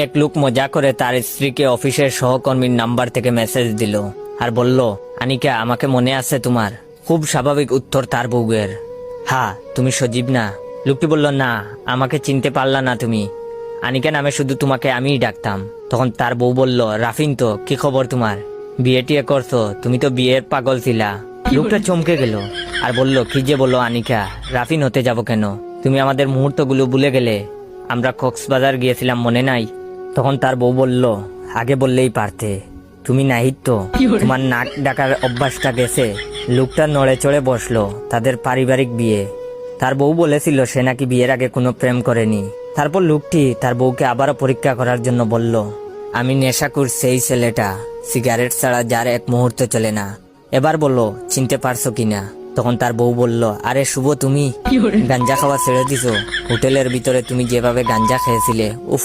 এক লোক মজা করে তার স্ত্রীকে অফিসের সহকর্মীর নাম্বার থেকে মেসেজ দিল আর বলল, আনিকা আমাকে মনে আছে তোমার? খুব স্বাভাবিক উত্তর তার বউয়ের, হ্যাঁ তুমি সজীব না? লোকটি বলল, না আমাকে চিনতে পারলা না তুমি? আনিকা নামে শুধু তোমাকে আমিই ডাকতাম। তখন তার বউ বলল, রাফিন তো, কি খবর তোমার? বিয়ে টিয়ে করছো? তুমি তো বিয়ের পাগল ছিলা। লোকটা চমকে গেল আর বলল, কি যে বলো আনিকা, রাফিন হতে যাব কেন? তুমি আমাদের মুহূর্তগুলো ভুলে গেলে? আমরা কক্সবাজার গিয়েছিলাম, মনে নাই? তখন তার বউ বলল, আগে বললেই পারতে, তুমি নাহিত তো, তোমার নাক ডাকার অভ্যাসটা গেছে। লোকটা নড়ে চড়ে বসলো। তাদের পারিবারিক বিয়ে। তার বউ বলেছিল সে নাকি বিয়ের আগে কোনো প্রেম করেনি। তারপর লোকটি তার বউকে আবারও পরীক্ষা করার জন্য বলল, আমি নেশাখোর সেই ছেলেটা, সিগারেট ছাড়া যার এক মুহূর্ত চলে না। এবার বললো, চিনতে পারছো কিনা? তখন তার বউ বলল, আরে শুভ, তুমি গাঞ্জা খাওয়া ছেড়ে দিছো? হোটেলের ভিতরে তুমি যেভাবে গাঞ্জা খেয়েছিলে, উফ